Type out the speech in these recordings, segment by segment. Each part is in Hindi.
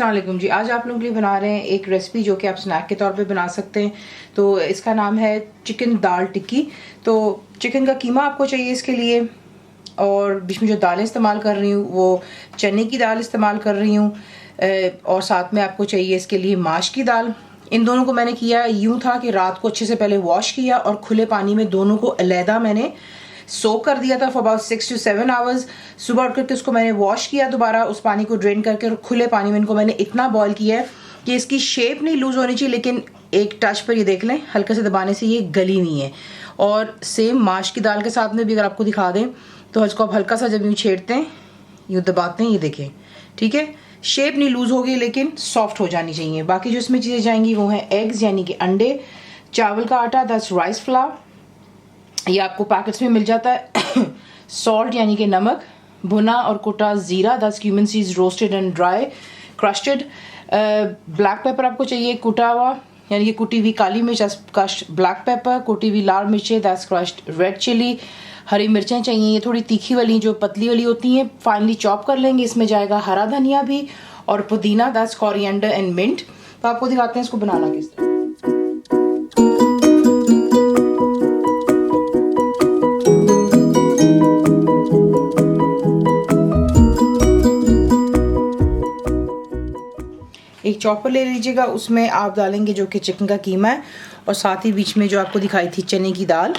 अस्सलाम वालेकुम जी। आज आप लोगों के लिए बना रहे हैं एक रेसिपी जो कि आप स्नैक के तौर पे बना सकते हैं। तो इसका नाम है चिकन दाल टिक्की। तो चिकन का कीमा आपको चाहिए इसके लिए, और बीच में जो दालें इस्तेमाल कर रही हूँ वो चने की दाल इस्तेमाल कर रही हूँ, और साथ में आपको चाहिए इसके लिए माश की दाल। इन दोनों को मैंने किया यूँ था कि रात को अच्छे से पहले वॉश किया और खुले पानी में दोनों को अलहदा मैंने सोक कर दिया था फॉर अबाउट 6 to 7 आवर्स। सुबह उठ करके उसको मैंने वॉश किया दोबारा, उस पानी को ड्रेन करके, और खुले पानी में इनको मैंने इतना बॉईल किया है कि इसकी शेप नहीं लूज होनी चाहिए, लेकिन एक टच पर ये देख लें हल्के से दबाने से ये गली नहीं है। और सेम माश की दाल के साथ में भी अगर आपको दिखा दें तो इसको आप हल्का सा जब यूँ छेड़ते हैं, यूँ दबाते हैं, ये देखें, ठीक है, शेप नहीं लूज होगी लेकिन सॉफ्ट हो जानी चाहिए। बाकी जो इसमें चीज़ें जाएंगी वो हैं एग्स यानी कि अंडे, चावल का आटा, दैट्स राइस फ्लावर, ये आपको पैकेट्स में मिल जाता है, सॉल्ट यानी कि नमक, भुना और कुटा जीरा, that's cumin seeds roasted and dry crusted, black pepper आपको चाहिए कुटा हुआ यानी कि कुटी हुई काली मिर्च, क्रश्ड ब्लैक पेपर, कुटी हुई लाल मिर्चें, दैट्स क्रश्ड रेड चिली, हरी मिर्चें चाहिए, ये थोड़ी तीखी वाली जो पतली वाली होती हैं, फाइनली चॉप कर लेंगे। इसमें जाएगा हरा धनिया भी और पुदीना, दैट्स कोरिएंडर एंड मिंट। तो आपको दिखाते हैं इसको बनाना किस तरह। एक चॉपर ले लीजिएगा, उसमें आप डालेंगे जो कि चिकन का कीमा है, और साथ ही बीच में जो आपको दिखाई थी चने की दाल,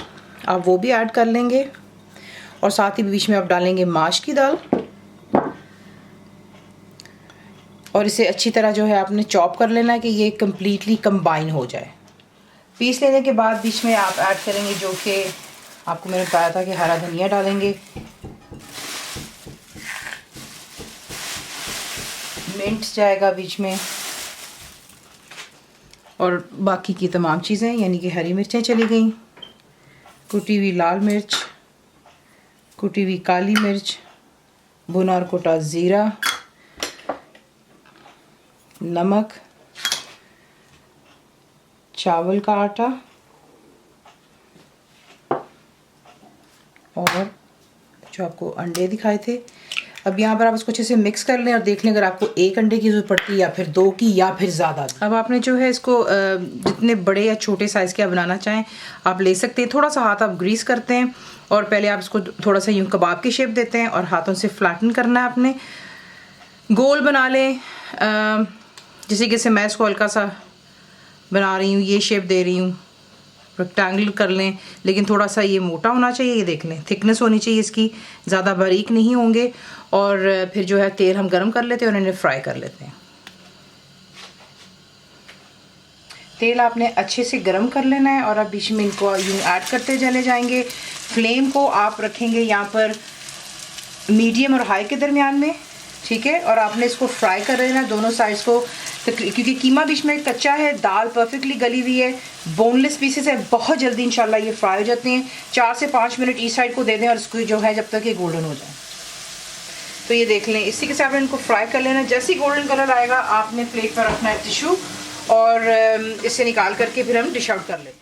आप वो भी ऐड कर लेंगे, और साथ ही बीच में आप डालेंगे माश की दाल, और इसे अच्छी तरह जो है आपने चॉप कर लेना है कि ये कम्प्लीटली कंबाइन हो जाए। पीस लेने के बाद बीच में आप ऐड करेंगे जो कि आपको मैंने बताया था कि हरा धनिया डालेंगे, मिंट जाएगा बीच में, और बाकी की तमाम चीज़ें यानी कि हरी मिर्चें चली गई, कुटी हुई लाल मिर्च, कुटी हुई काली मिर्च, भुना और कुटा ज़ीरा, नमक, चावल का आटा, और जो आपको अंडे दिखाए थे। अब यहाँ पर आप इसको अच्छे से मिक्स कर लें और देख लें अगर आपको एक अंडे की ज़रूरत पड़ती है या फिर दो की या फिर ज़्यादा। अब आपने जो है इसको जितने बड़े या छोटे साइज़ के आप बनाना चाहें आप ले सकते हैं। थोड़ा सा हाथ आप ग्रीस करते हैं और पहले आप इसको थोड़ा सा यूँ कबाब की शेप देते हैं और हाथों से फ्लैटन करना है आपने। गोल बना लें, जैसे कि मैं इसको हल्का सा बना रही हूँ, ये शेप दे रही हूँ, रेक्टेंगल कर लें, लेकिन थोड़ा सा ये मोटा होना चाहिए, ये देख लें, थिकनेस होनी चाहिए इसकी, ज़्यादा बारीक नहीं होंगे। और फिर जो है तेल हम गरम कर लेते हैं और इन्हें फ्राई कर लेते हैं। तेल आपने अच्छे से गरम कर लेना है और अब बीच में इनको यूँ ऐड करते चले जाएंगे। फ्लेम को आप रखेंगे यहाँ पर मीडियम और हाई के दरमियान में, ठीक है, और आपने इसको फ्राई कर लेना दोनों साइड्स को, क्योंकि कीमा बीच में कच्चा है, दाल परफेक्टली गली हुई है, बोनलेस पीसेस है, बहुत जल्दी इंशाल्लाह ये फ्राई हो जाते हैं। 4 से 5 मिनट इस साइड को दे दें और इसको जो है जब तक ये गोल्डन हो जाए। तो ये देख लें, इसी के साथ इनको फ्राई कर लेना। जैसे ही गोल्डन कलर आएगा आपने प्लेट पर रखना है टिश्यू, और इससे निकाल करके फिर हम डिश आउट कर लेते हैं।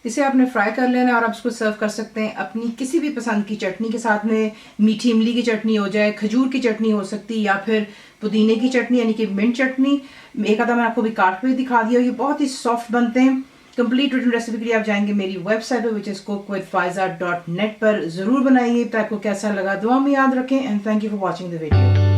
इसे आपने फ्राई कर लेना है और आप इसको सर्व कर सकते हैं अपनी किसी भी पसंद की चटनी के साथ में। मीठी इमली की चटनी हो जाए, खजूर की चटनी हो सकती है, या फिर पुदीने की चटनी यानी कि मिंट चटनी। एक आधा मैंने आपको भी काट के दिखा दिया। ये बहुत ही सॉफ्ट बनते हैं। कंप्लीट रिटन रेसिपी के लिए आप जाएंगे मेरी वेबसाइट पर विच इज cookWithFaiza.net पर। ज़रूर बनाइए। तो आपको कैसा लगा दुआ में याद रखें, and thank you for watching the video.